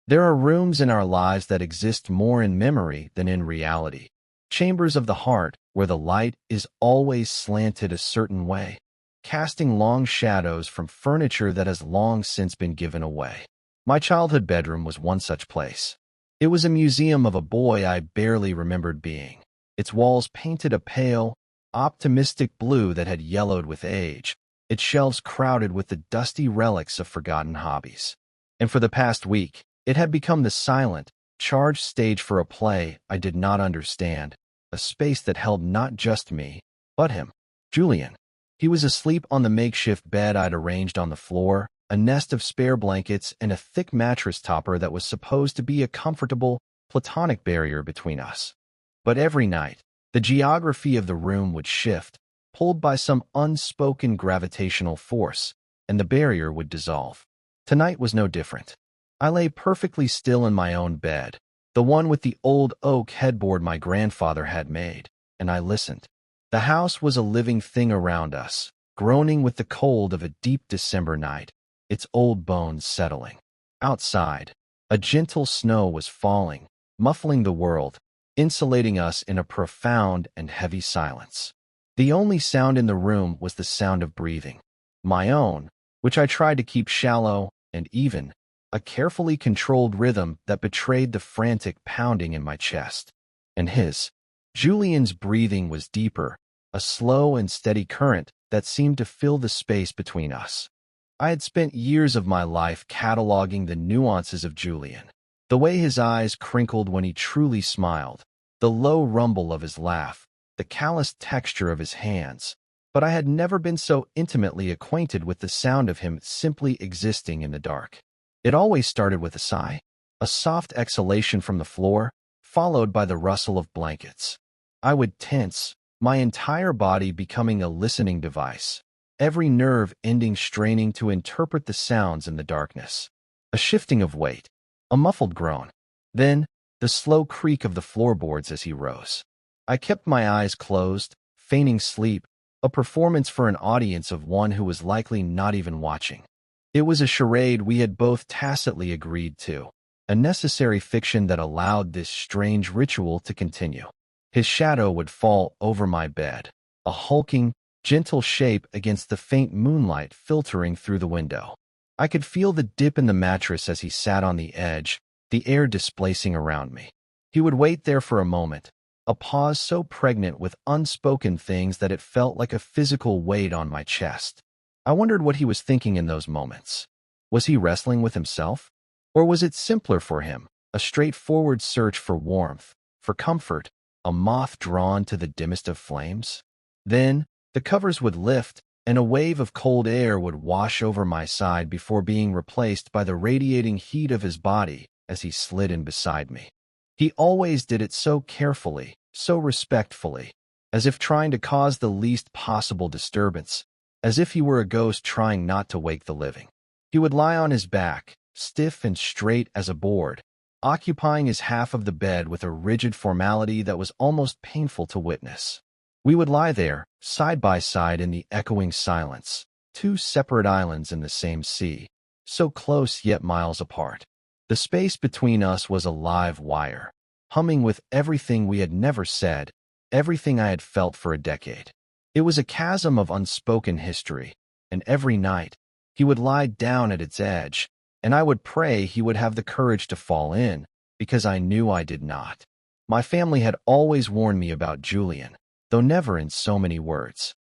There are rooms in our lives that exist more in memory than in reality. Chambers of the heart where the light is always slanted a certain way, casting long shadows from furniture that has long since been given away. My childhood bedroom was one such place. It was a museum of a boy I barely remembered being. Its walls painted a pale, optimistic blue that had yellowed with age, its shelves crowded with the dusty relics of forgotten hobbies. And for the past week, it had become the silent, charged stage for a play I did not understand, a space that held not just me, but him, Julian. He was asleep on the makeshift bed I'd arranged on the floor, a nest of spare blankets and a thick mattress topper that was supposed to be a comfortable, platonic barrier between us. But every night, the geography of the room would shift, pulled by some unspoken gravitational force, and the barrier would dissolve. Tonight was no different. I lay perfectly still in my own bed, the one with the old oak headboard my grandfather had made, and I listened. The house was a living thing around us, groaning with the cold of a deep December night, its old bones settling. Outside, a gentle snow was falling, muffling the world, insulating us in a profound and heavy silence. The only sound in the room was the sound of breathing. My own, which I tried to keep shallow and even, a carefully controlled rhythm that betrayed the frantic pounding in my chest. And his, Julian's breathing was deeper, a slow and steady current that seemed to fill the space between us. I had spent years of my life cataloging the nuances of Julian, the way his eyes crinkled when he truly smiled, the low rumble of his laugh, the calloused texture of his hands, but I had never been so intimately acquainted with the sound of him simply existing in the dark. It always started with a sigh, a soft exhalation from the floor, followed by the rustle of blankets. I would tense, my entire body becoming a listening device, every nerve ending straining to interpret the sounds in the darkness. A shifting of weight, a muffled groan, then the slow creak of the floorboards as he rose. I kept my eyes closed, feigning sleep, a performance for an audience of one who was likely not even watching. It was a charade we had both tacitly agreed to, a necessary fiction that allowed this strange ritual to continue. His shadow would fall over my bed, a hulking, gentle shape against the faint moonlight filtering through the window. I could feel the dip in the mattress as he sat on the edge, the air displacing around me. He would wait there for a moment, a pause so pregnant with unspoken things that it felt like a physical weight on my chest. I wondered what he was thinking in those moments. Was he wrestling with himself? Or was it simpler for him, a straightforward search for warmth, for comfort, a moth drawn to the dimmest of flames? Then, the covers would lift, and a wave of cold air would wash over my side before being replaced by the radiating heat of his body as he slid in beside me. He always did it so carefully, so respectfully, as if trying to cause the least possible disturbance, as if he were a ghost trying not to wake the living. He would lie on his back, stiff and straight as a board, occupying his half of the bed with a rigid formality that was almost painful to witness. We would lie there, side by side in the echoing silence, two separate islands in the same sea, so close yet miles apart. The space between us was a live wire, humming with everything we had never said, everything I had felt for a decade. It was a chasm of unspoken history, and every night, he would lie down at its edge, and I would pray he would have the courage to fall in, because I knew I did not. My family had always warned me about Julian, though never in so many words.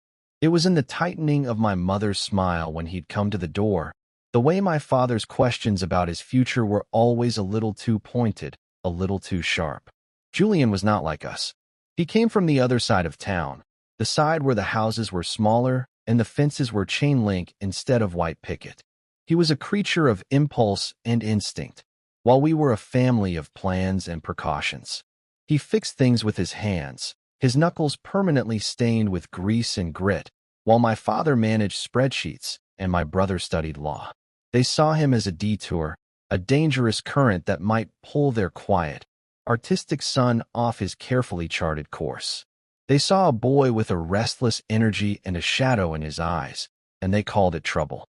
It was in the tightening of my mother's smile when he'd come to the door, the way my father's questions about his future were always a little too pointed, a little too sharp. Julian was not like us. He came from the other side of town, the side where the houses were smaller and the fences were chain link instead of white picket. He was a creature of impulse and instinct, while we were a family of plans and precautions. He fixed things with his hands, his knuckles permanently stained with grease and grit, while my father managed spreadsheets and my brother studied law. They saw him as a detour, a dangerous current that might pull their quiet, artistic son off his carefully charted course. They saw a boy with a restless energy and a shadow in his eyes, and they called it trouble.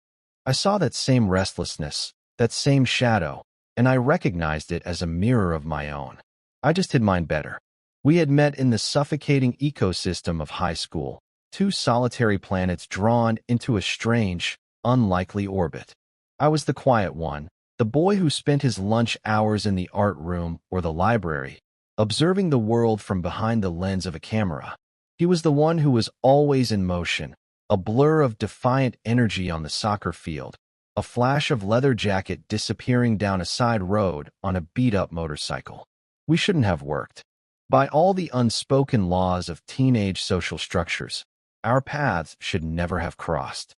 I saw that same restlessness, that same shadow, and I recognized it as a mirror of my own. I just hid mine better. We had met in the suffocating ecosystem of high school, two solitary planets drawn into a strange, unlikely orbit. I was the quiet one, the boy who spent his lunch hours in the art room or the library, observing the world from behind the lens of a camera. He was the one who was always in motion, a blur of defiant energy on the soccer field, a flash of leather jacket disappearing down a side road on a beat-up motorcycle. We shouldn't have worked. By all the unspoken laws of teenage social structures, our paths should never have crossed.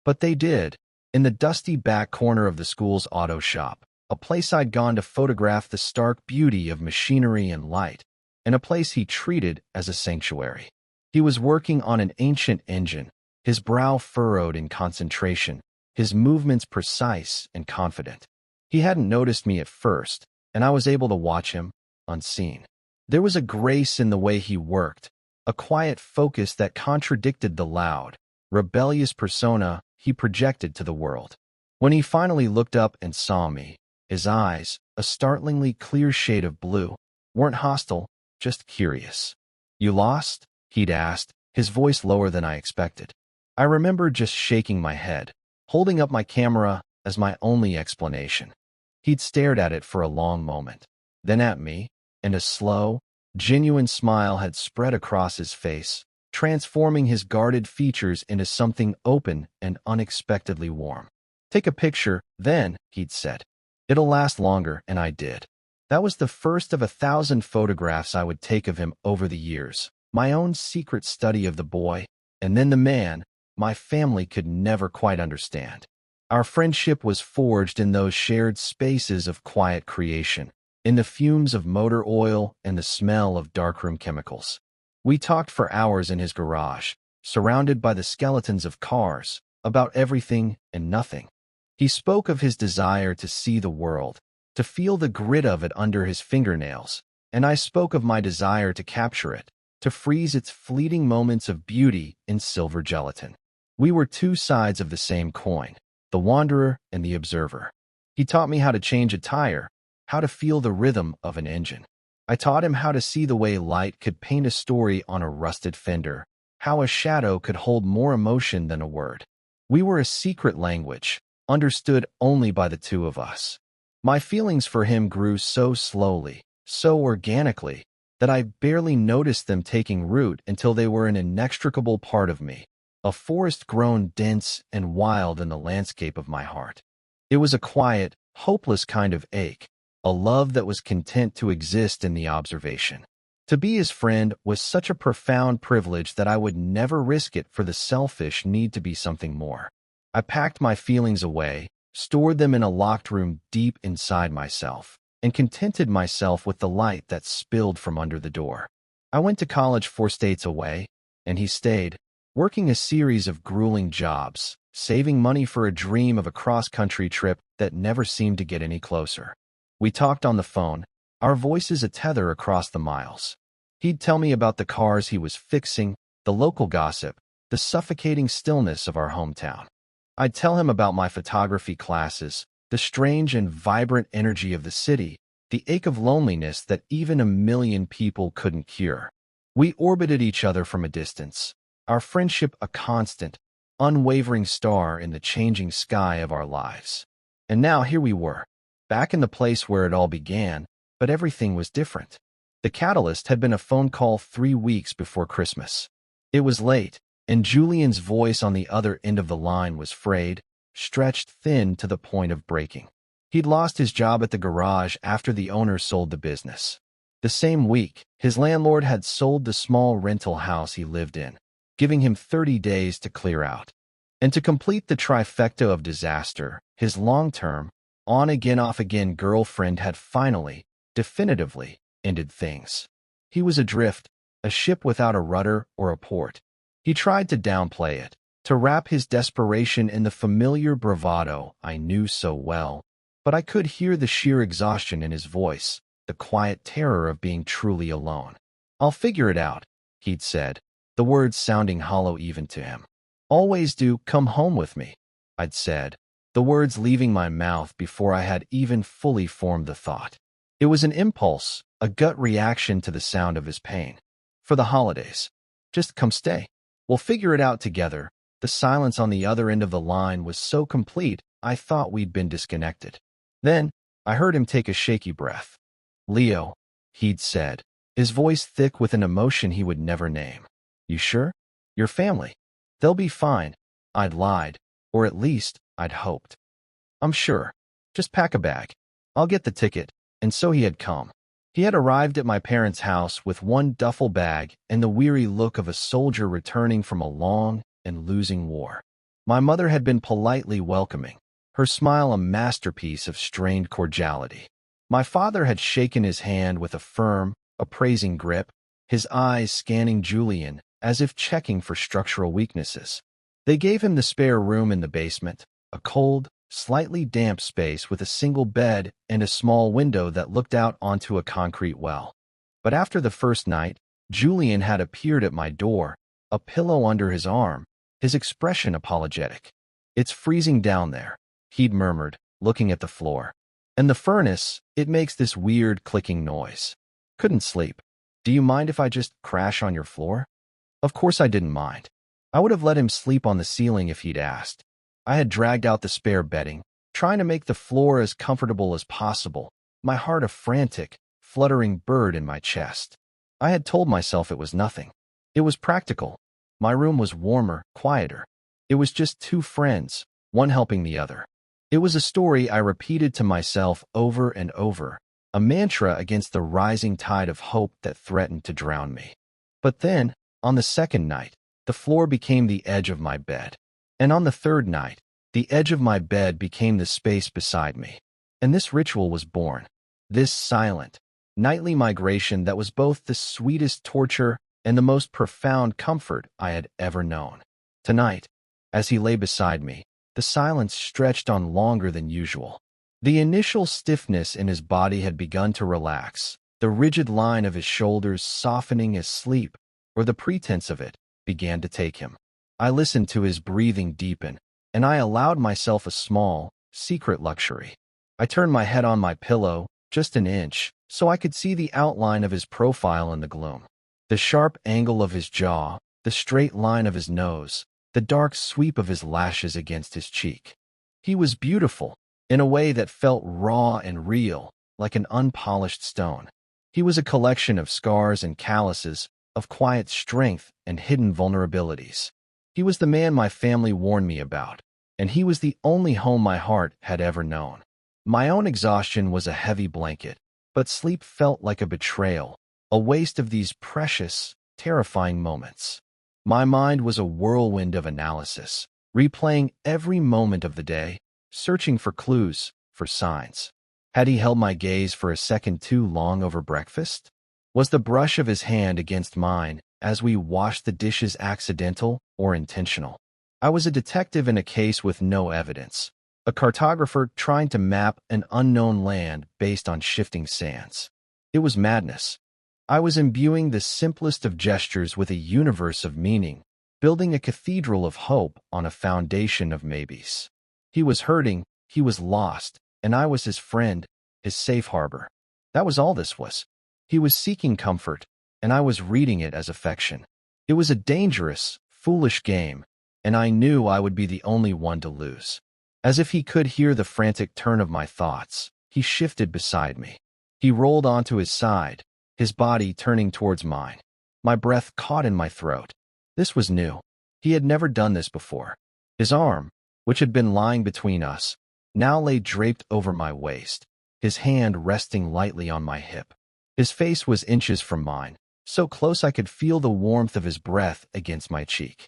But they did, in the dusty back corner of the school's auto shop, a place I'd gone to photograph the stark beauty of machinery and light, and a place he treated as a sanctuary. He was working on an ancient engine, his brow furrowed in concentration, his movements precise and confident. He hadn't noticed me at first, and I was able to watch him, unseen. There was a grace in the way he worked, a quiet focus that contradicted the loud, rebellious persona he projected to the world. When he finally looked up and saw me, his eyes, a startlingly clear shade of blue, weren't hostile, just curious. "You lost?" he'd asked, his voice lower than I expected. I remember just shaking my head, holding up my camera as my only explanation. He'd stared at it for a long moment, then at me, and a slow, genuine smile had spread across his face, transforming his guarded features into something open and unexpectedly warm. "Take a picture, then," he'd said. "It'll last longer," and I did. That was the first of 1,000 photographs I would take of him over the years, my own secret study of the boy, and then the man my family could never quite understand. Our friendship was forged in those shared spaces of quiet creation, in the fumes of motor oil and the smell of darkroom chemicals. We talked for hours in his garage, surrounded by the skeletons of cars, about everything and nothing. He spoke of his desire to see the world, to feel the grit of it under his fingernails, and I spoke of my desire to capture it, to freeze its fleeting moments of beauty in silver gelatin. We were two sides of the same coin, the wanderer and the observer. He taught me how to change a tire, how to feel the rhythm of an engine. I taught him how to see the way light could paint a story on a rusted fender, how a shadow could hold more emotion than a word. We were a secret language, understood only by the two of us. My feelings for him grew so slowly, so organically, that I barely noticed them taking root until they were an inextricable part of me, a forest grown dense and wild in the landscape of my heart. It was a quiet, hopeless kind of ache, a love that was content to exist in the observation. To be his friend was such a profound privilege that I would never risk it for the selfish need to be something more. I packed my feelings away, stored them in a locked room deep inside myself, and contented myself with the light that spilled from under the door. I went to college 4 states away, and he stayed, working a series of grueling jobs, saving money for a dream of a cross-country trip that never seemed to get any closer. We talked on the phone, our voices a tether across the miles. He'd tell me about the cars he was fixing, the local gossip, the suffocating stillness of our hometown. I'd tell him about my photography classes, the strange and vibrant energy of the city, the ache of loneliness that even 1,000,000 people couldn't cure. We orbited each other from a distance, our friendship a constant, unwavering star in the changing sky of our lives. And now here we were, back in the place where it all began, but everything was different. The catalyst had been a phone call 3 weeks before Christmas. It was late, and Julian's voice on the other end of the line was frayed, stretched thin to the point of breaking. He'd lost his job at the garage after the owner sold the business. The same week, his landlord had sold the small rental house he lived in, giving him 30 days to clear out. And to complete the trifecta of disaster, his long-term, on-again, off-again girlfriend had finally, definitively, ended things. He was adrift, a ship without a rudder or a port. He tried to downplay it, to wrap his desperation in the familiar bravado I knew so well, but I could hear the sheer exhaustion in his voice, the quiet terror of being truly alone. "I'll figure it out," he'd said, the words sounding hollow even to him. "Always do come home with me," I'd said, the words leaving my mouth before I had even fully formed the thought. It was an impulse, a gut reaction to the sound of his pain. For the holidays. Just come stay. We'll figure it out together. The silence on the other end of the line was so complete, I thought we'd been disconnected. Then, I heard him take a shaky breath. Leo, he'd said, his voice thick with an emotion he would never name. You sure? Your family. They'll be fine. I'd lied, or at least, I'd hoped. I'm sure. Just pack a bag. I'll get the ticket. And so he had come. He had arrived at my parents' house with one duffel bag and the weary look of a soldier returning from a long and losing war. My mother had been politely welcoming, her smile a masterpiece of strained cordiality. My father had shaken his hand with a firm, appraising grip, his eyes scanning Julian as if checking for structural weaknesses. They gave him the spare room in the basement, a cold, slightly damp space with a single bed and a small window that looked out onto a concrete well. But after the first night, Julian had appeared at my door, a pillow under his arm, his expression apologetic. It's freezing down there, he'd murmured, looking at the floor. And the furnace, it makes this weird clicking noise. Couldn't sleep. Do you mind if I just crash on your floor? Of course I didn't mind. I would have let him sleep on the ceiling if he'd asked. I had dragged out the spare bedding, trying to make the floor as comfortable as possible, my heart a frantic, fluttering bird in my chest. I had told myself it was nothing. It was practical. My room was warmer, quieter. It was just two friends, one helping the other. It was a story I repeated to myself over and over, a mantra against the rising tide of hope that threatened to drown me. But then, on the second night, the floor became the edge of my bed. And on the third night, the edge of my bed became the space beside me. And this ritual was born. This silent, nightly migration that was both the sweetest torture and the most profound comfort I had ever known. Tonight, as he lay beside me, the silence stretched on longer than usual. The initial stiffness in his body had begun to relax, the rigid line of his shoulders softening as sleep, or the pretense of it, began to take him. I listened to his breathing deepen, and I allowed myself a small, secret luxury. I turned my head on my pillow, just an inch, so I could see the outline of his profile in the gloom. The sharp angle of his jaw, the straight line of his nose, the dark sweep of his lashes against his cheek. He was beautiful, in a way that felt raw and real, like an unpolished stone. He was a collection of scars and calluses, of quiet strength and hidden vulnerabilities. He was the man my family warned me about, and he was the only home my heart had ever known. My own exhaustion was a heavy blanket, but sleep felt like a betrayal, a waste of these precious, terrifying moments. My mind was a whirlwind of analysis, replaying every moment of the day, searching for clues, for signs. Had he held my gaze for a second too long over breakfast? Was the brush of his hand against mine as we washed the dishes accidental or intentional? I was a detective in a case with no evidence, a cartographer trying to map an unknown land based on shifting sands. It was madness. I was imbuing the simplest of gestures with a universe of meaning, building a cathedral of hope on a foundation of maybes. He was hurting, he was lost, and I was his friend, his safe harbor. That was all this was. He was seeking comfort, and I was reading it as affection. It was a dangerous, foolish game, and I knew I would be the only one to lose. As if he could hear the frantic turn of my thoughts, he shifted beside me. He rolled onto his side, his body turning towards mine. My breath caught in my throat. This was new. He had never done this before. His arm, which had been lying between us, now lay draped over my waist, his hand resting lightly on my hip. His face was inches from mine, so close I could feel the warmth of his breath against my cheek.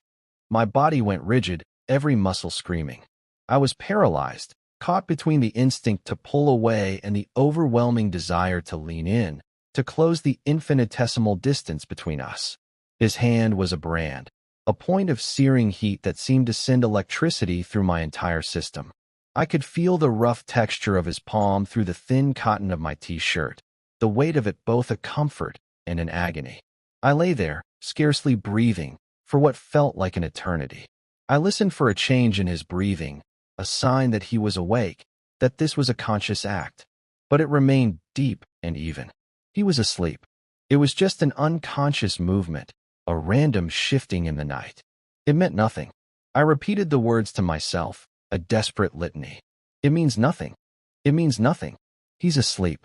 My body went rigid, every muscle screaming. I was paralyzed, caught between the instinct to pull away and the overwhelming desire to lean in, to close the infinitesimal distance between us. His hand was a brand, a point of searing heat that seemed to send electricity through my entire system. I could feel the rough texture of his palm through the thin cotton of my t-shirt, the weight of it both a comfort and an agony. I lay there, scarcely breathing, for what felt like an eternity. I listened for a change in his breathing, a sign that he was awake, that this was a conscious act. But it remained deep and even. He was asleep. It was just an unconscious movement, a random shifting in the night. It meant nothing. I repeated the words to myself, a desperate litany. It means nothing. It means nothing. He's asleep.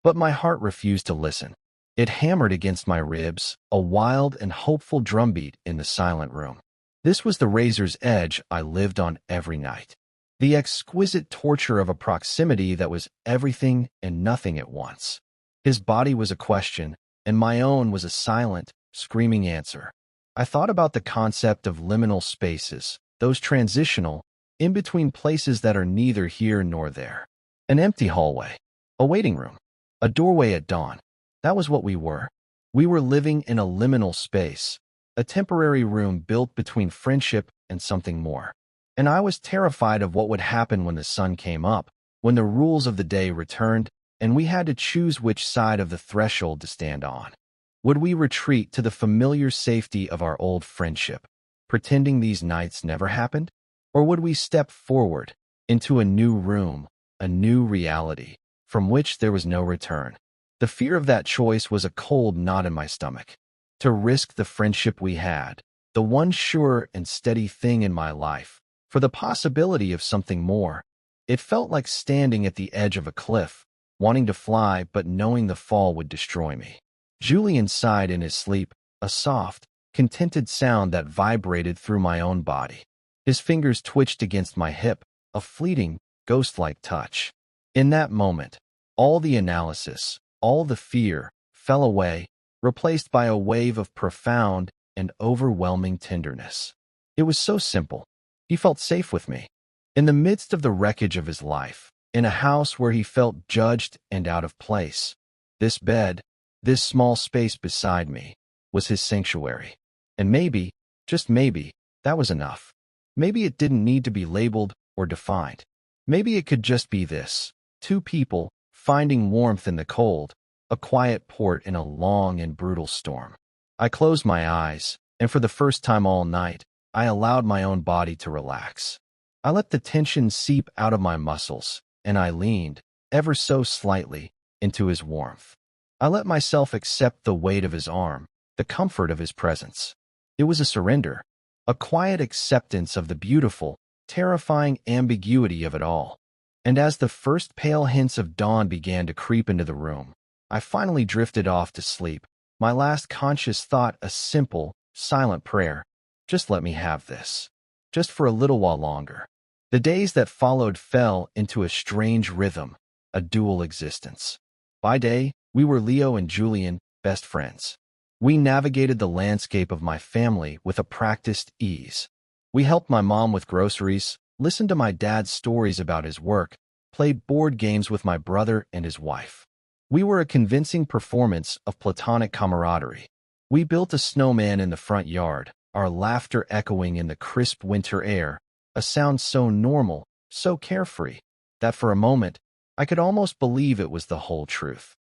But my heart refused to listen. It hammered against my ribs, a wild and hopeful drumbeat in the silent room. This was the razor's edge I lived on every night. The exquisite torture of a proximity that was everything and nothing at once. His body was a question, and my own was a silent, screaming answer. I thought about the concept of liminal spaces, those transitional, in-between places that are neither here nor there. An empty hallway, a waiting room, a doorway at dawn. That was what we were. We were living in a liminal space, a temporary room built between friendship and something more. And I was terrified of what would happen when the sun came up, when the rules of the day returned, and we had to choose which side of the threshold to stand on. Would we retreat to the familiar safety of our old friendship, pretending these nights never happened? Or would we step forward into a new room, a new reality, from which there was no return? The fear of that choice was a cold knot in my stomach. To risk the friendship we had, the one sure and steady thing in my life, for the possibility of something more. It felt like standing at the edge of a cliff, wanting to fly but knowing the fall would destroy me. Julian sighed in his sleep, a soft, contented sound that vibrated through my own body. His fingers twitched against my hip, a fleeting, ghost-like touch. In that moment, all the analysis, all the fear, fell away, replaced by a wave of profound and overwhelming tenderness. It was so simple. He felt safe with me. In the midst of the wreckage of his life, in a house where he felt judged and out of place, this bed, this small space beside me, was his sanctuary. And maybe, just maybe, that was enough. Maybe it didn't need to be labeled or defined. Maybe it could just be this: two people finding warmth in the cold, a quiet port in a long and brutal storm. I closed my eyes, and for the first time all night, I allowed my own body to relax. I let the tension seep out of my muscles, and I leaned, ever so slightly, into his warmth. I let myself accept the weight of his arm, the comfort of his presence. It was a surrender, a quiet acceptance of the beautiful, terrifying ambiguity of it all. And as the first pale hints of dawn began to creep into the room, I finally drifted off to sleep, my last conscious thought a simple, silent prayer. Just let me have this. Just for a little while longer. The days that followed fell into a strange rhythm, a dual existence. By day, we were Leo and Julian, best friends. We navigated the landscape of my family with a practiced ease. We helped my mom with groceries, listened to my dad's stories about his work, played board games with my brother and his wife. We were a convincing performance of platonic camaraderie. We built a snowman in the front yard, our laughter echoing in the crisp winter air, a sound so normal, so carefree, that for a moment, I could almost believe it was the whole truth.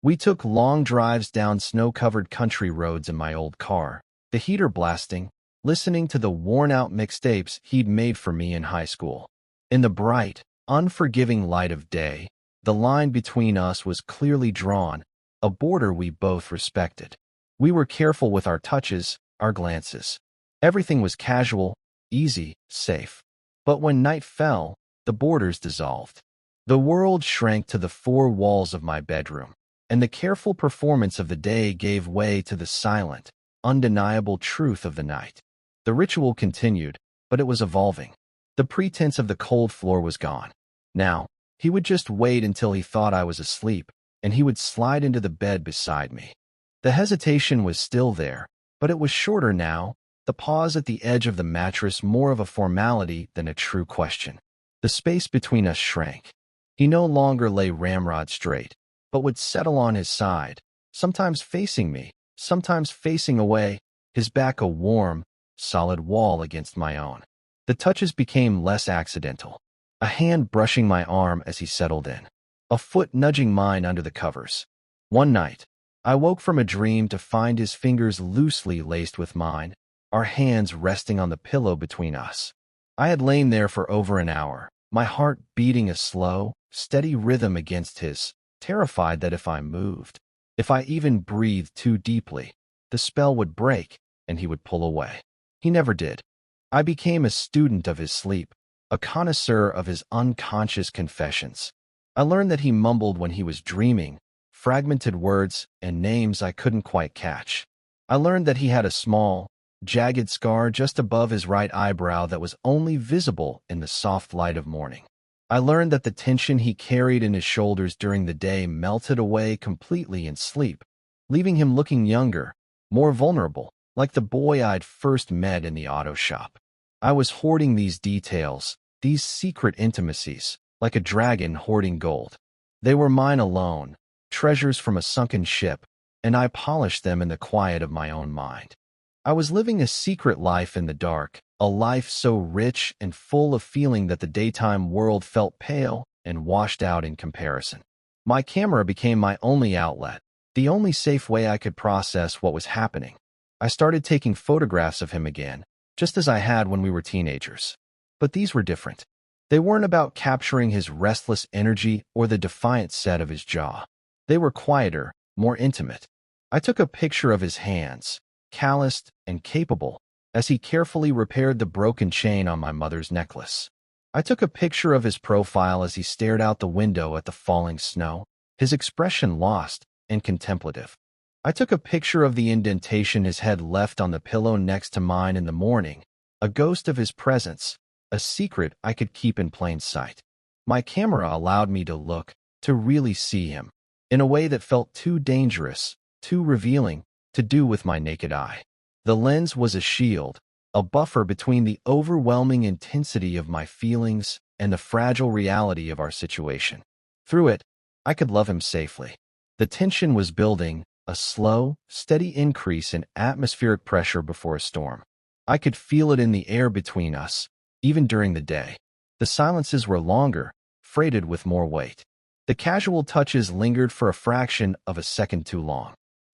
We took long drives down snow-covered country roads in my old car, the heater blasting, listening to the worn-out mixtapes he'd made for me in high school. In the bright, unforgiving light of day, the line between us was clearly drawn, a border we both respected. We were careful with our touches, our glances. Everything was casual, easy, safe. But when night fell, the borders dissolved. The world shrank to the four walls of my bedroom, and the careful performance of the day gave way to the silent, undeniable truth of the night. The ritual continued, but it was evolving. The pretense of the cold floor was gone. Now, he would just wait until he thought I was asleep, and he would slide into the bed beside me. The hesitation was still there, but it was shorter now, the pause at the edge of the mattress more of a formality than a true question. The space between us shrank. He no longer lay ramrod straight, but would settle on his side, sometimes facing me, sometimes facing away, his back a warm, solid wall against my own. The touches became less accidental. A hand brushing my arm as he settled in. A foot nudging mine under the covers. One night, I woke from a dream to find his fingers loosely laced with mine, our hands resting on the pillow between us. I had lain there for over an hour, my heart beating a slow, steady rhythm against his, terrified that if I moved, if I even breathed too deeply, the spell would break and he would pull away. He never did. I became a student of his sleep, a connoisseur of his unconscious confessions. I learned that he mumbled when he was dreaming, fragmented words and names I couldn't quite catch. I learned that he had a small, jagged scar just above his right eyebrow that was only visible in the soft light of morning. I learned that the tension he carried in his shoulders during the day melted away completely in sleep, leaving him looking younger, more vulnerable, like the boy I'd first met in the auto shop. I was hoarding these details, these secret intimacies, like a dragon hoarding gold. They were mine alone, treasures from a sunken ship, and I polished them in the quiet of my own mind. I was living a secret life in the dark, a life so rich and full of feeling that the daytime world felt pale and washed out in comparison. My camera became my only outlet, the only safe way I could process what was happening. I started taking photographs of him again, just as I had when we were teenagers. But these were different. They weren't about capturing his restless energy or the defiant set of his jaw. They were quieter, more intimate. I took a picture of his hands, calloused and capable, as he carefully repaired the broken chain on my mother's necklace. I took a picture of his profile as he stared out the window at the falling snow, his expression lost and contemplative. I took a picture of the indentation his head left on the pillow next to mine in the morning, a ghost of his presence, a secret I could keep in plain sight. My camera allowed me to look, to really see him, in a way that felt too dangerous, too revealing, to do with my naked eye. The lens was a shield, a buffer between the overwhelming intensity of my feelings and the fragile reality of our situation. Through it, I could love him safely. The tension was building, a slow, steady increase in atmospheric pressure before a storm. I could feel it in the air between us, even during the day. The silences were longer, freighted with more weight. The casual touches lingered for a fraction of a second too long.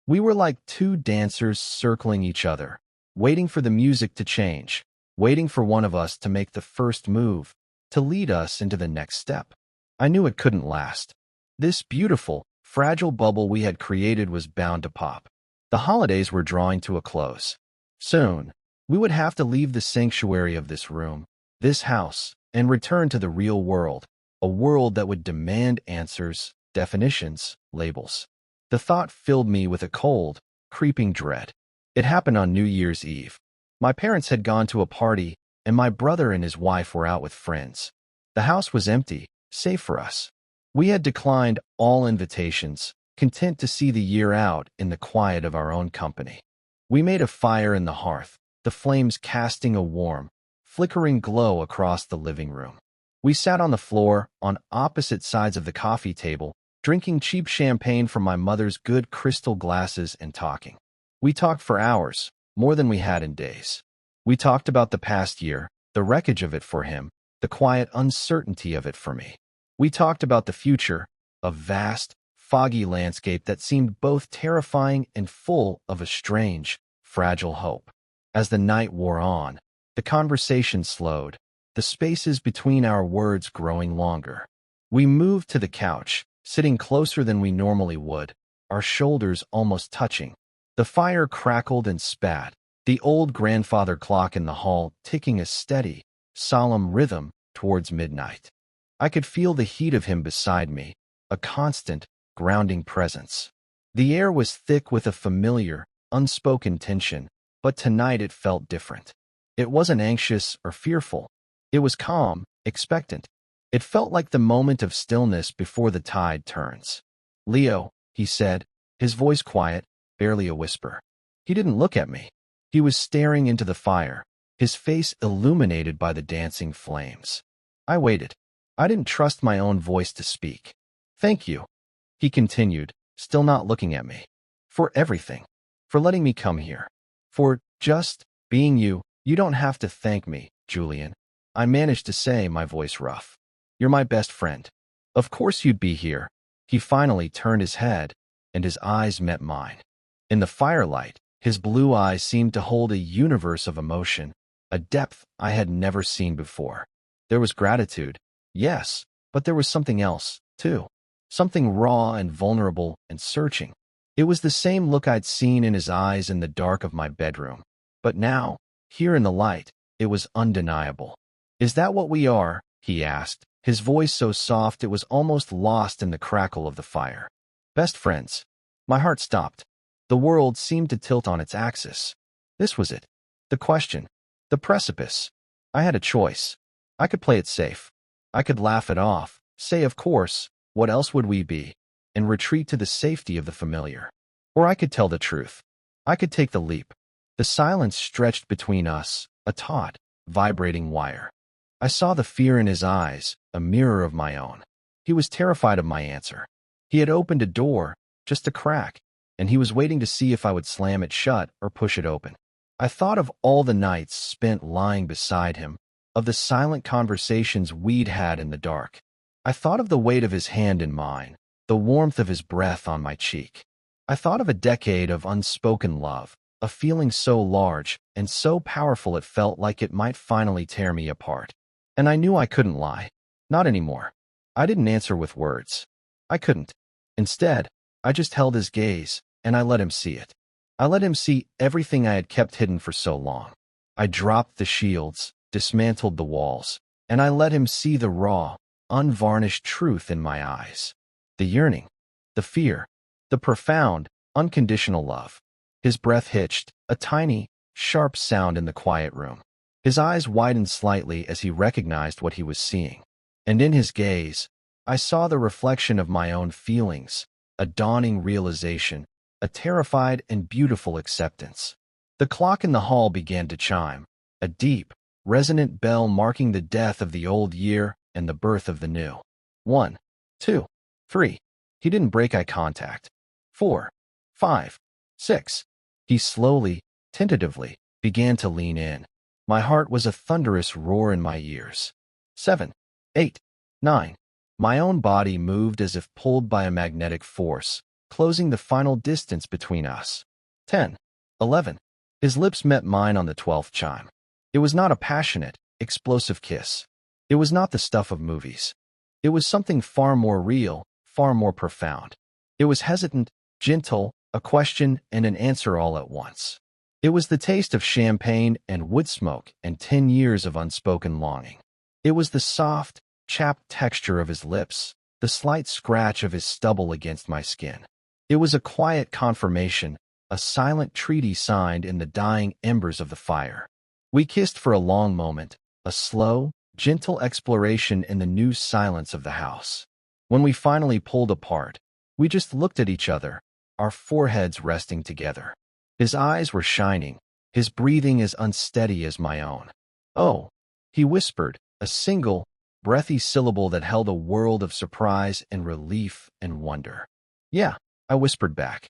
We were like two dancers circling each other, waiting for the music to change, waiting for one of us to make the first move, to lead us into the next step. I knew it couldn't last. This beautiful, fragile bubble we had created was bound to pop. The holidays were drawing to a close. Soon, we would have to leave the sanctuary of this room, this house, and return to the real world, a world that would demand answers, definitions, labels. The thought filled me with a cold, creeping dread. It happened on New Year's Eve. My parents had gone to a party, and my brother and his wife were out with friends. The house was empty, save for us. We had declined all invitations, content to see the year out in the quiet of our own company. We made a fire in the hearth, the flames casting a warm, flickering glow across the living room. We sat on the floor, on opposite sides of the coffee table, drinking cheap champagne from my mother's good crystal glasses and talking. We talked for hours, more than we had in days. We talked about the past year, the wreckage of it for him, the quiet uncertainty of it for me. We talked about the future, a vast, foggy landscape that seemed both terrifying and full of a strange, fragile hope. As the night wore on, the conversation slowed, the spaces between our words growing longer. We moved to the couch, sitting closer than we normally would, our shoulders almost touching. The fire crackled and spat, the old grandfather clock in the hall ticking a steady, solemn rhythm towards midnight. I could feel the heat of him beside me, a constant, grounding presence. The air was thick with a familiar, unspoken tension, but tonight it felt different. It wasn't anxious or fearful. It was calm, expectant. It felt like the moment of stillness before the tide turns. "Leo," he said, his voice quiet, barely a whisper. He didn't look at me. He was staring into the fire, his face illuminated by the dancing flames. I waited. I didn't trust my own voice to speak. "Thank you," he continued, still not looking at me. "For everything. For letting me come here. For just being you. You don't have to thank me, Julian," I managed to say, my voice rough. "You're my best friend. Of course you'd be here." He finally turned his head, and his eyes met mine. In the firelight, his blue eyes seemed to hold a universe of emotion, a depth I had never seen before. There was gratitude, Yes, but there was something else, too. Something raw and vulnerable and searching. It was the same look I'd seen in his eyes in the dark of my bedroom. But now, here in the light, it was undeniable. "Is that what we are?" he asked, his voice so soft it was almost lost in the crackle of the fire. "Best friends." My heart stopped. The world seemed to tilt on its axis. This was it. The question. The precipice. I had a choice. I could play it safe. I could laugh it off, say, of course, what else would we be, and retreat to the safety of the familiar. Or I could tell the truth. I could take the leap. The silence stretched between us, a taut, vibrating wire. I saw the fear in his eyes, a mirror of my own. He was terrified of my answer. He had opened a door, just a crack, and he was waiting to see if I would slam it shut or push it open. I thought of all the nights spent lying beside him, of the silent conversations we'd had in the dark. I thought of the weight of his hand in mine, the warmth of his breath on my cheek. I thought of a decade of unspoken love, a feeling so large and so powerful it felt like it might finally tear me apart. And I knew I couldn't lie. Not anymore. I didn't answer with words. I couldn't. Instead, I just held his gaze, and I let him see it. I let him see everything I had kept hidden for so long. I dropped the shields, dismantled the walls, and I let him see the raw, unvarnished truth in my eyes. The yearning, the fear, the profound, unconditional love. His breath hitched, a tiny, sharp sound in the quiet room. His eyes widened slightly as he recognized what he was seeing. And in his gaze, I saw the reflection of my own feelings, a dawning realization, a terrified and beautiful acceptance. The clock in the hall began to chime, a deep, resonant bell marking the death of the old year and the birth of the new. 1, 2, 3. He didn't break eye contact. 4, 5, 6. He slowly, tentatively, began to lean in. My heart was a thunderous roar in my ears. 7, 8, 9. My own body moved as if pulled by a magnetic force, closing the final distance between us. 10, 11. His lips met mine on the 12th chime. It was not a passionate, explosive kiss. It was not the stuff of movies. It was something far more real, far more profound. It was hesitant, gentle, a question and an answer all at once. It was the taste of champagne and wood smoke and 10 years of unspoken longing. It was the soft, chapped texture of his lips, the slight scratch of his stubble against my skin. It was a quiet confirmation, a silent treaty signed in the dying embers of the fire. We kissed for a long moment, a slow, gentle exploration in the new silence of the house. When we finally pulled apart, we just looked at each other, our foreheads resting together. His eyes were shining, his breathing as unsteady as my own. "Oh," he whispered, a single, breathy syllable that held a world of surprise and relief and wonder. "Yeah," I whispered back.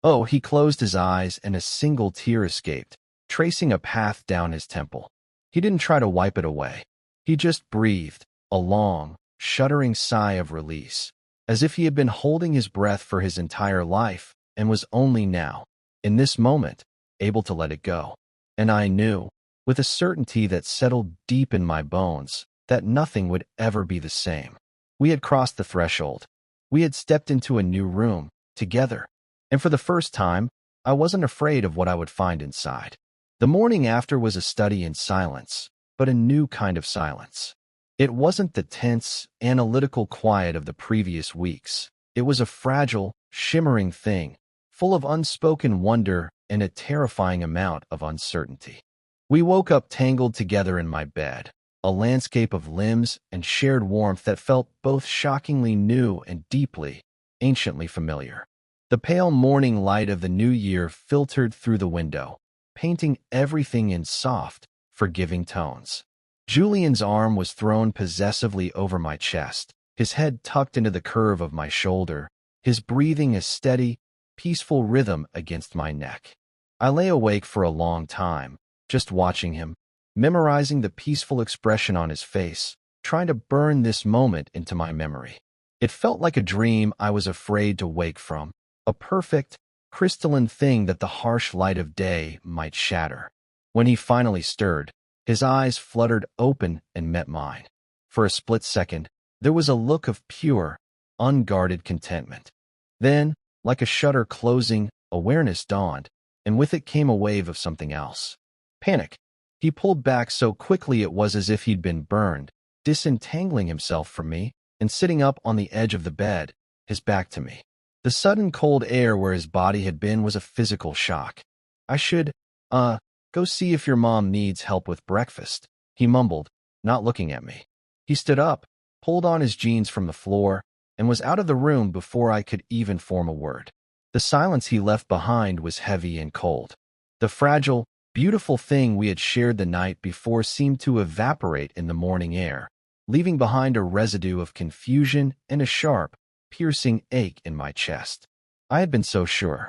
"Oh," he closed his eyes and a single tear escaped, tracing a path down his temple. He didn't try to wipe it away. He just breathed, a long, shuddering sigh of release, as if he had been holding his breath for his entire life and was only now, in this moment, able to let it go. And I knew, with a certainty that settled deep in my bones, that nothing would ever be the same. We had crossed the threshold. We had stepped into a new room, together. And for the first time, I wasn't afraid of what I would find inside. The morning after was a study in silence, but a new kind of silence. It wasn't the tense, analytical quiet of the previous weeks. It was a fragile, shimmering thing, full of unspoken wonder and a terrifying amount of uncertainty. We woke up tangled together in my bed, a landscape of limbs and shared warmth that felt both shockingly new and deeply, anciently familiar. The pale morning light of the new year filtered through the window, painting everything in soft, forgiving tones. Julian's arm was thrown possessively over my chest, his head tucked into the curve of my shoulder, his breathing a steady, peaceful rhythm against my neck. I lay awake for a long time, just watching him, memorizing the peaceful expression on his face, trying to burn this moment into my memory. It felt like a dream I was afraid to wake from, a perfect, crystalline thing that the harsh light of day might shatter. When he finally stirred, his eyes fluttered open and met mine. For a split second, there was a look of pure, unguarded contentment. Then, like a shutter closing, awareness dawned, and with it came a wave of something else. Panic. He pulled back so quickly it was as if he'd been burned, disentangling himself from me and sitting up on the edge of the bed, his back to me. The sudden cold air where his body had been was a physical shock. I should, go see if your mom needs help with breakfast, he mumbled, not looking at me. He stood up, pulled on his jeans from the floor, and was out of the room before I could even form a word. The silence he left behind was heavy and cold. The fragile, beautiful thing we had shared the night before seemed to evaporate in the morning air, leaving behind a residue of confusion and a sharp, piercing ache in my chest. I had been so sure.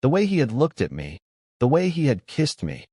The way he had looked at me, the way he had kissed me,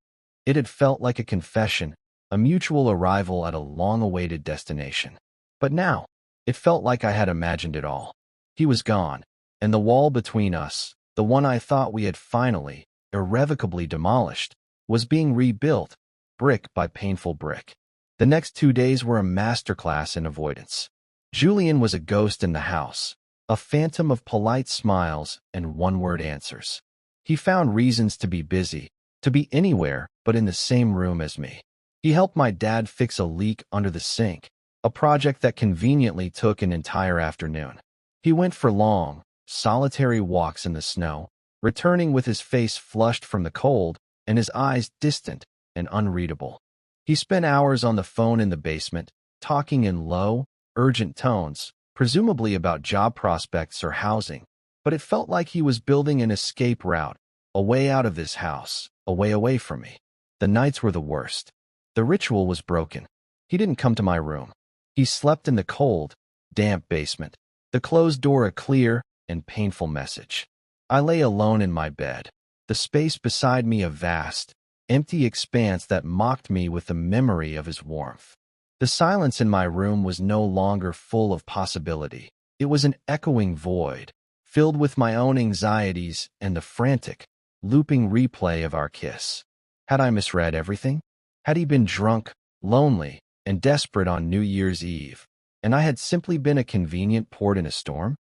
it had felt like a confession, a mutual arrival at a long-awaited destination. But now, it felt like I had imagined it all. He was gone, and the wall between us, the one I thought we had finally, irrevocably demolished, was being rebuilt, brick by painful brick. The next 2 days were a masterclass in avoidance. Julian was a ghost in the house, a phantom of polite smiles and one-word answers. He found reasons to be busy, to be anywhere but in the same room as me. He helped my dad fix a leak under the sink, a project that conveniently took an entire afternoon. He went for long, solitary walks in the snow, returning with his face flushed from the cold and his eyes distant and unreadable. He spent hours on the phone in the basement, talking in low, urgent tones, presumably about job prospects or housing, but it felt like he was building an escape route, a way out of this house, a way away from me. The nights were the worst. The ritual was broken. He didn't come to my room. He slept in the cold, damp basement, the closed door a clear and painful message. I lay alone in my bed, the space beside me a vast, empty expanse that mocked me with the memory of his warmth. The silence in my room was no longer full of possibility. It was an echoing void, filled with my own anxieties and the frantic, looping replay of our kiss. Had I misread everything? Had he been drunk, lonely, and desperate on New Year's Eve, and I had simply been a convenient port in a storm?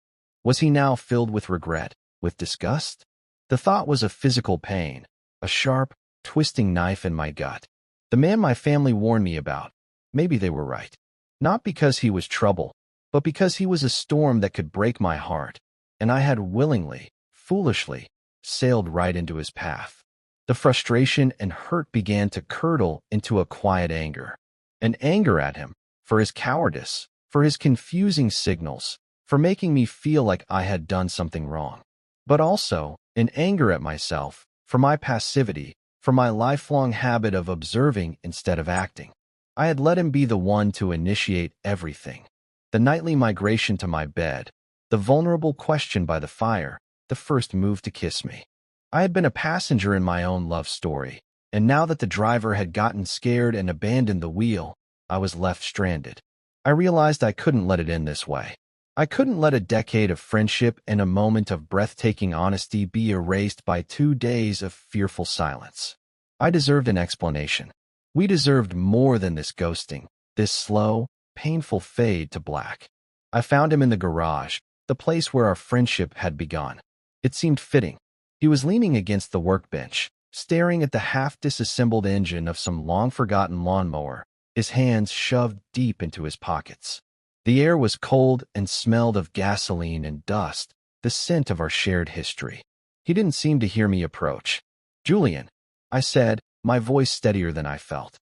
Was he now filled with regret, with disgust? The thought was a physical pain, a sharp, twisting knife in my gut. The man my family warned me about, maybe they were right. Not because he was trouble, but because he was a storm that could break my heart, and I had willingly, foolishly, sailed right into his path. The frustration and hurt began to curdle into a quiet anger. An anger at him, for his cowardice, for his confusing signals, for making me feel like I had done something wrong. But also, an anger at myself, for my passivity, for my lifelong habit of observing instead of acting. I had let him be the one to initiate everything. The nightly migration to my bed, the vulnerable question by the fire, the first move to kiss me. I had been a passenger in my own love story, and now that the driver had gotten scared and abandoned the wheel, I was left stranded. I realized I couldn't let it end this way. I couldn't let a decade of friendship and a moment of breathtaking honesty be erased by 2 days of fearful silence. I deserved an explanation. We deserved more than this ghosting, this slow, painful fade to black. I found him in the garage, the place where our friendship had begun. It seemed fitting. He was leaning against the workbench, staring at the half-disassembled engine of some long-forgotten lawnmower, his hands shoved deep into his pockets. The air was cold and smelled of gasoline and dust, the scent of our shared history. He didn't seem to hear me approach. "Julian," I said, my voice steadier than I felt.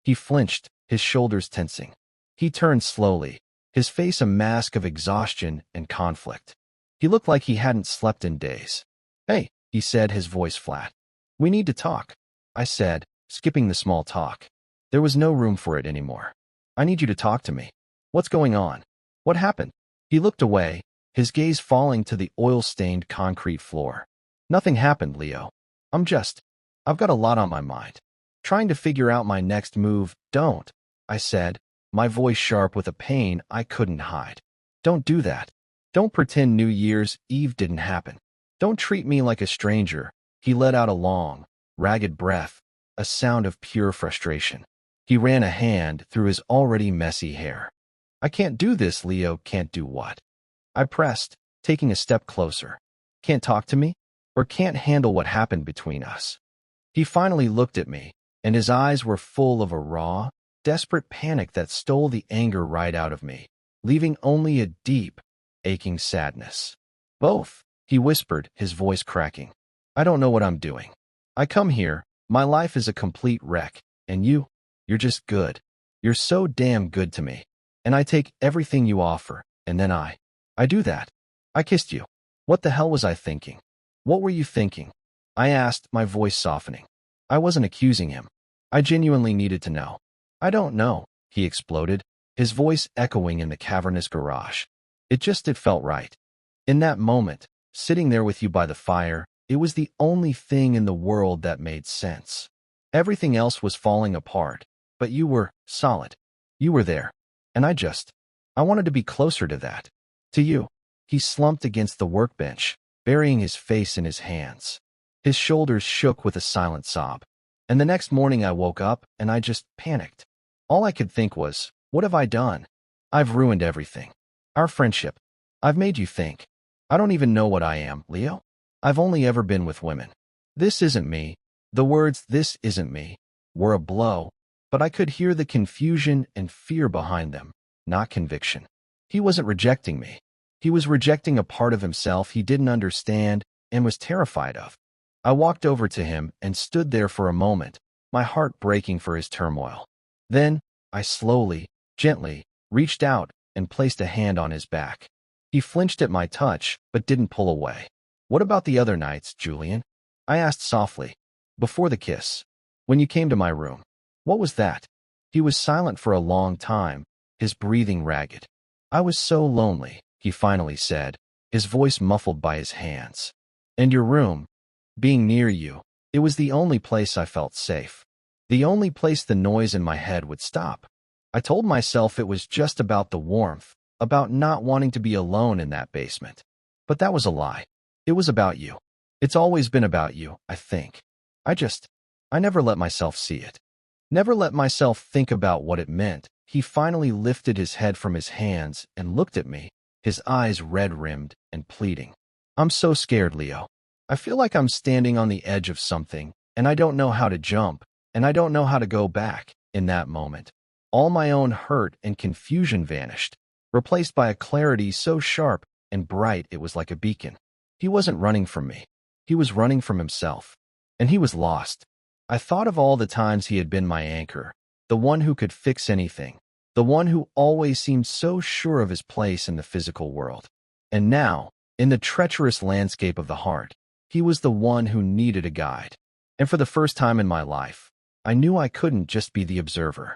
He flinched, his shoulders tensing. He turned slowly, his face a mask of exhaustion and conflict. He looked like he hadn't slept in days. "Hey," he said, his voice flat. "We need to talk," I said, skipping the small talk. There was no room for it anymore. "I need you to talk to me. What's going on? What happened?" He looked away, his gaze falling to the oil-stained concrete floor. "Nothing happened, Leo. I've got a lot on my mind. Trying to figure out my next move." "Don't," I said, my voice sharp with a pain I couldn't hide. "Don't do that. Don't pretend New Year's Eve didn't happen. Don't treat me like a stranger." He let out a long, ragged breath, a sound of pure frustration. He ran a hand through his already messy hair. I can't do this, Leo. Can't do what? I pressed, taking a step closer. Can't talk to me? Or can't handle what happened between us? He finally looked at me, and his eyes were full of a raw, desperate panic that stole the anger right out of me, leaving only a deep, aching sadness. Both, he whispered, his voice cracking. I don't know what I'm doing. I come here, my life is a complete wreck, and you're just good. You're so damn good to me. And I take everything you offer, and then I do that. I kissed you. What the hell was I thinking? What were you thinking? I asked, my voice softening. I wasn't accusing him. I genuinely needed to know. I don't know, he exploded, his voice echoing in the cavernous garage. It felt right. In that moment, sitting there with you by the fire, it was the only thing in the world that made sense. Everything else was falling apart, but you were solid. You were there. And I wanted to be closer to that. To you. He slumped against the workbench, burying his face in his hands. His shoulders shook with a silent sob. And the next morning I woke up and I just panicked. All I could think was, what have I done? I've ruined everything. Our friendship. I've made you think. I don't even know what I am, Leo. I've only ever been with women. This isn't me. The words, this isn't me, were a blow, but I could hear the confusion and fear behind them, not conviction. He wasn't rejecting me. He was rejecting a part of himself he didn't understand and was terrified of. I walked over to him and stood there for a moment, my heart breaking for his turmoil. Then, I slowly, gently, reached out and placed a hand on his back. He flinched at my touch, but didn't pull away. What about the other nights, Julian? I asked softly. Before the kiss. When you came to my room. What was that? He was silent for a long time, his breathing ragged. I was so lonely, he finally said, his voice muffled by his hands. And your room. Being near you. It was the only place I felt safe. The only place the noise in my head would stop. I told myself it was just about the warmth, about not wanting to be alone in that basement. But that was a lie. It was about you. It's always been about you, I think. I never let myself see it. Never let myself think about what it meant. He finally lifted his head from his hands and looked at me, his eyes red-rimmed and pleading. I'm so scared, Leo. I feel like I'm standing on the edge of something, and I don't know how to jump, and I don't know how to go back. In that moment, all my own hurt and confusion vanished, replaced by a clarity so sharp and bright it was like a beacon. He wasn't running from me. He was running from himself. And he was lost. I thought of all the times he had been my anchor, the one who could fix anything, the one who always seemed so sure of his place in the physical world. And now, in the treacherous landscape of the heart, he was the one who needed a guide. And for the first time in my life, I knew I couldn't just be the observer.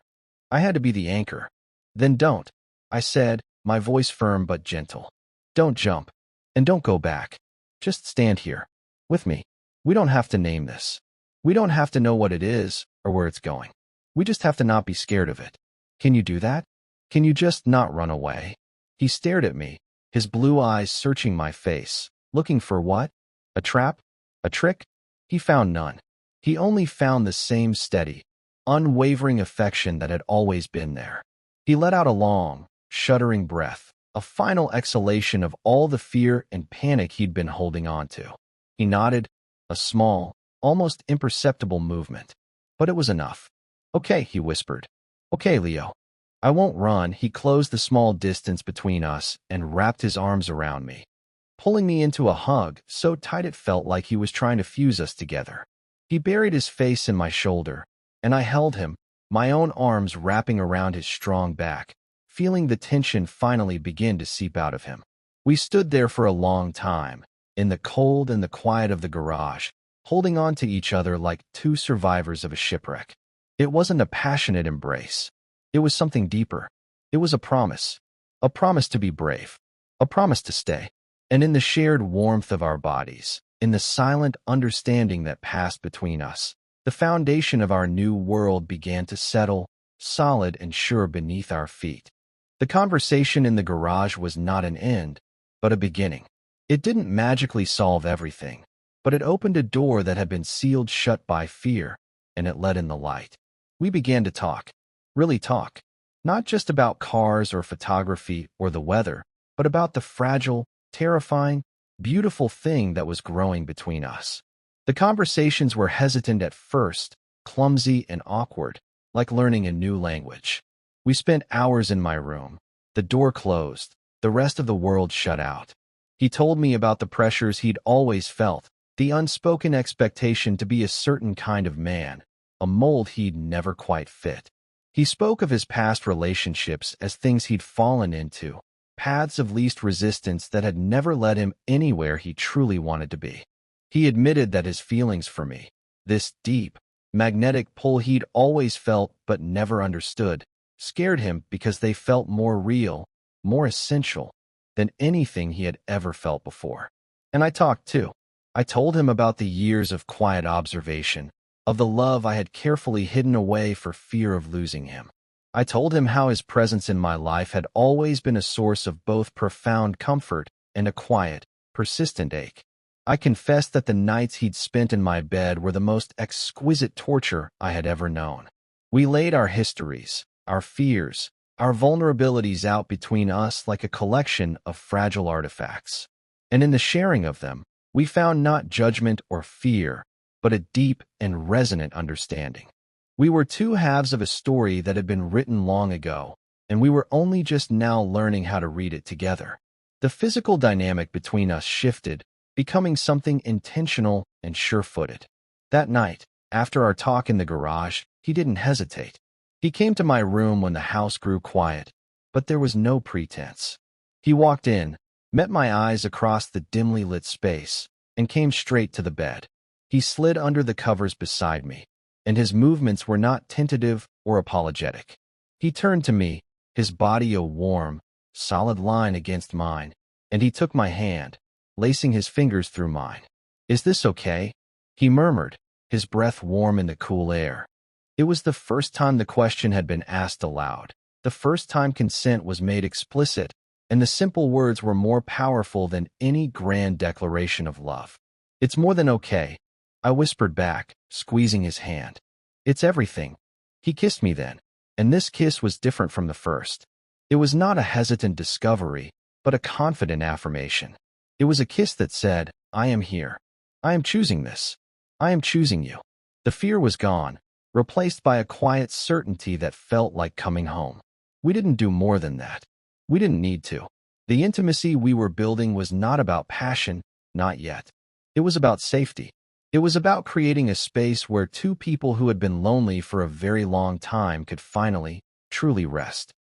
I had to be the anchor. Then don't, I said, my voice firm but gentle. Don't jump. And don't go back. Just stand here. With me. We don't have to name this. We don't have to know what it is or where it's going. We just have to not be scared of it. Can you do that? Can you just not run away? He stared at me, his blue eyes searching my face, looking for what? A trap? A trick? He found none. He only found the same steady, unwavering affection that had always been there. He let out a long, shuddering breath, a final exhalation of all the fear and panic he'd been holding on to. He nodded, a small, almost imperceptible movement. But it was enough. Okay, he whispered. Okay, Leo. I won't run. He closed the small distance between us and wrapped his arms around me, pulling me into a hug so tight it felt like he was trying to fuse us together. He buried his face in my shoulder, and I held him, my own arms wrapping around his strong back, feeling the tension finally begin to seep out of him. We stood there for a long time, in the cold and the quiet of the garage, holding on to each other like two survivors of a shipwreck. It wasn't a passionate embrace. It was something deeper. It was a promise to be brave, a promise to stay. And in the shared warmth of our bodies, in the silent understanding that passed between us, the foundation of our new world began to settle, solid and sure beneath our feet. The conversation in the garage was not an end, but a beginning. It didn't magically solve everything, but it opened a door that had been sealed shut by fear, and it let in the light. We began to talk. Really talk. Not just about cars or photography or the weather, but about the fragile, terrifying, beautiful thing that was growing between us. The conversations were hesitant at first, clumsy and awkward, like learning a new language. We spent hours in my room, the door closed, the rest of the world shut out. He told me about the pressures he'd always felt, the unspoken expectation to be a certain kind of man, a mold he'd never quite fit. He spoke of his past relationships as things he'd fallen into, paths of least resistance that had never led him anywhere he truly wanted to be. He admitted that his feelings for me, this deep, magnetic pull he'd always felt but never understood, scared him because they felt more real, more essential than anything he had ever felt before. And I talked too. I told him about the years of quiet observation, of the love I had carefully hidden away for fear of losing him. I told him how his presence in my life had always been a source of both profound comfort and a quiet, persistent ache. I confessed that the nights he'd spent in my bed were the most exquisite torture I had ever known. We laid our histories, our fears, our vulnerabilities out between us like a collection of fragile artifacts. And in the sharing of them, we found not judgment or fear, but a deep and resonant understanding. We were two halves of a story that had been written long ago, and we were only just now learning how to read it together. The physical dynamic between us shifted, becoming something intentional and sure-footed. That night, after our talk in the garage, he didn't hesitate. He came to my room when the house grew quiet, but there was no pretense. He walked in, met my eyes across the dimly lit space, and came straight to the bed. He slid under the covers beside me, and his movements were not tentative or apologetic. He turned to me, his body a warm, solid line against mine, and he took my hand, lacing his fingers through mine. "Is this okay?" he murmured, his breath warm in the cool air. It was the first time the question had been asked aloud, the first time consent was made explicit, and the simple words were more powerful than any grand declaration of love. "It's more than okay," I whispered back, squeezing his hand. "It's everything." He kissed me then, and this kiss was different from the first. It was not a hesitant discovery, but a confident affirmation. It was a kiss that said, "I am here. I am choosing this. I am choosing you." The fear was gone, replaced by a quiet certainty that felt like coming home. We didn't do more than that. We didn't need to. The intimacy we were building was not about passion, not yet. It was about safety. It was about creating a space where two people who had been lonely for a very long time could finally, truly rest.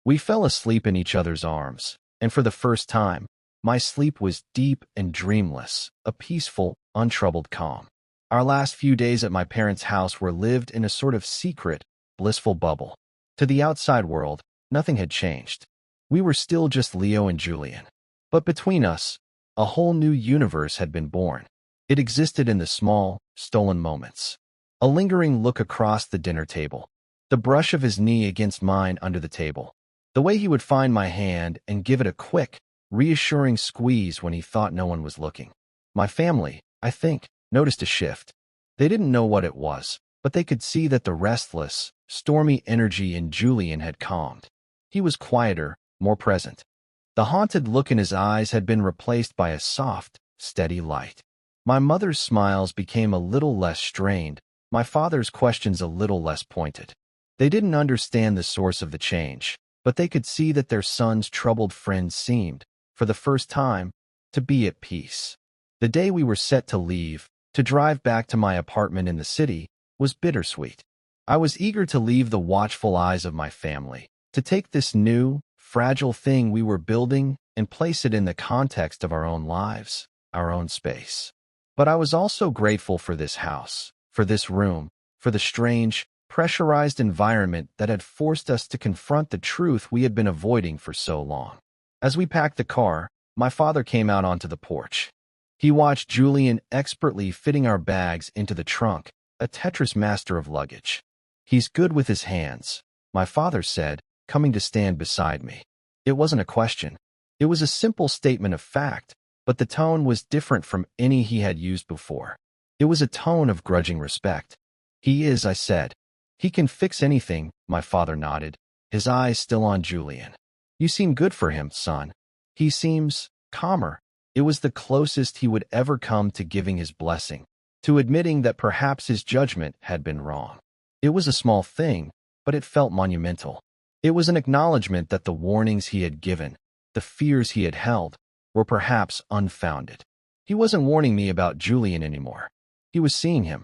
We fell asleep in each other's arms, and for the first time, my sleep was deep and dreamless, a peaceful, untroubled calm. Our last few days at my parents' house were lived in a sort of secret, blissful bubble. To the outside world, nothing had changed. We were still just Leo and Julian. But between us, a whole new universe had been born. It existed in the small, stolen moments. A lingering look across the dinner table. The brush of his knee against mine under the table. The way he would find my hand and give it a quick, reassuring squeeze when he thought no one was looking. My family, I think, noticed a shift. They didn't know what it was, but they could see that the restless, stormy energy in Julian had calmed. He was quieter, more present. The haunted look in his eyes had been replaced by a soft, steady light. My mother's smiles became a little less strained, my father's questions a little less pointed. They didn't understand the source of the change, but they could see that their son's troubled friend seemed, for the first time, to be at peace. The day we were set to leave, to drive back to my apartment in the city, was bittersweet. I was eager to leave the watchful eyes of my family, to take this new, fragile thing we were building and place it in the context of our own lives, our own space. But I was also grateful for this house, for this room, for the strange, pressurized environment that had forced us to confront the truth we had been avoiding for so long. As we packed the car, my father came out onto the porch. He watched Julian expertly fitting our bags into the trunk, a Tetris master of luggage. "He's good with his hands," my father said, coming to stand beside me. It wasn't a question. It was a simple statement of fact, but the tone was different from any he had used before. It was a tone of grudging respect. "He is," I said. "He can fix anything," my father nodded. his eyes still on Julian. "You seem good for him, son. He seems calmer." It was the closest he would ever come to giving his blessing, to admitting that perhaps his judgment had been wrong. It was a small thing, but it felt monumental. It was an acknowledgement that the warnings he had given, the fears he had held, were perhaps unfounded. He wasn't warning me about Julian anymore. He was seeing him.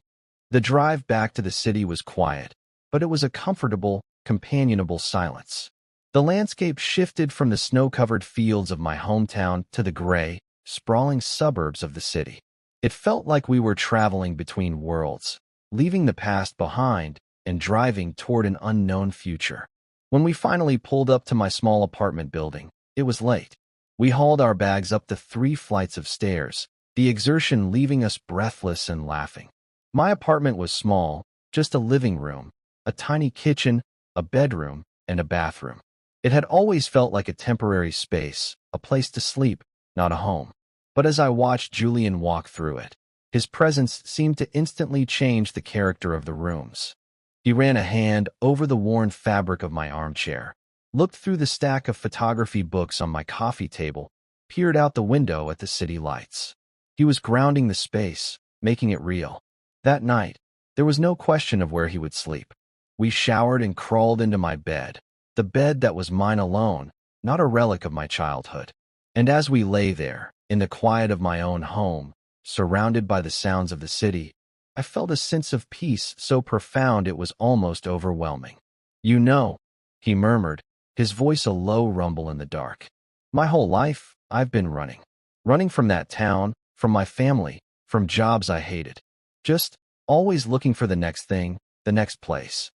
The drive back to the city was quiet, but it was a comfortable, companionable silence. The landscape shifted from the snow-covered fields of my hometown to the gray, sprawling suburbs of the city. It felt like we were traveling between worlds, leaving the past behind and driving toward an unknown future. When we finally pulled up to my small apartment building, it was late. We hauled our bags up the 3 flights of stairs, the exertion leaving us breathless and laughing. My apartment was small, just a living room, a tiny kitchen, a bedroom, and a bathroom. It had always felt like a temporary space, a place to sleep, not a home. But as I watched Julian walk through it, his presence seemed to instantly change the character of the rooms. He ran a hand over the worn fabric of my armchair, looked through the stack of photography books on my coffee table, peered out the window at the city lights. He was grounding the space, making it real. That night, there was no question of where he would sleep. We showered and crawled into my bed, the bed that was mine alone, not a relic of my childhood. And as we lay there, in the quiet of my own home, surrounded by the sounds of the city, I felt a sense of peace so profound it was almost overwhelming. "You know," he murmured, his voice a low rumble in the dark. "My whole life, I've been running. Running from that town, from my family, from jobs I hated. Just always looking for the next thing, the next place.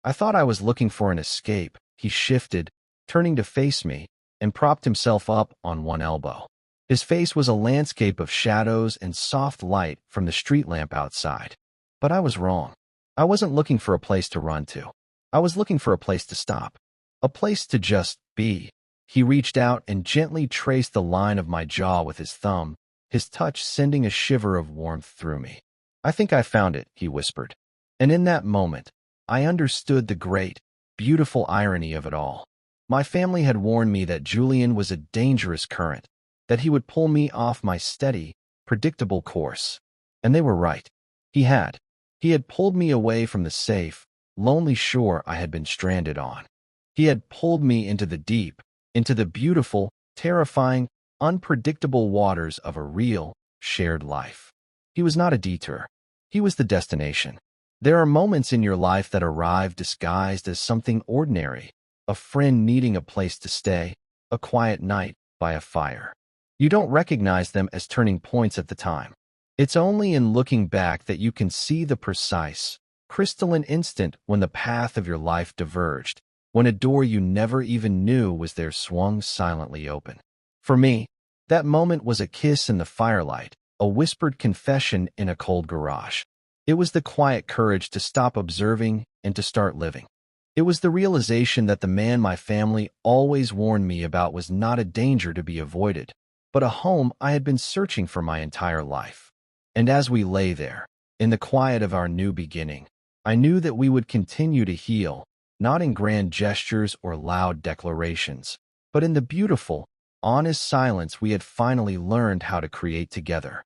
I thought I was looking for an escape." He shifted, turning to face me, and propped himself up on one elbow. His face was a landscape of shadows and soft light from the street lamp outside. But I was wrong. I wasn't looking for a place to run to. I was looking for a place to stop. A place to just be. He reached out and gently traced the line of my jaw with his thumb, his touch sending a shiver of warmth through me. "I think I found it," he whispered. And in that moment, I understood the great, beautiful irony of it all. My family had warned me that Julian was a dangerous current, that he would pull me off my steady, predictable course. And they were right. He had. He had pulled me away from the safe, lonely shore I had been stranded on. He had pulled me into the deep, into the beautiful, terrifying, unpredictable waters of a real, shared life. He was not a detour. He was the destination. There are moments in your life that arrive disguised as something ordinary, a friend needing a place to stay, a quiet night by a fire. You don't recognize them as turning points at the time. It's only in looking back that you can see the precise, crystalline instant when the path of your life diverged, when a door you never even knew was there swung silently open. For me, that moment was a kiss in the firelight, a whispered confession in a cold garage. It was the quiet courage to stop observing and to start living. It was the realization that the man my family always warned me about was not a danger to be avoided, but a home I had been searching for my entire life. And as we lay there, in the quiet of our new beginning, I knew that we would continue to heal, not in grand gestures or loud declarations, but in the beautiful, honest silence we had finally learned how to create together.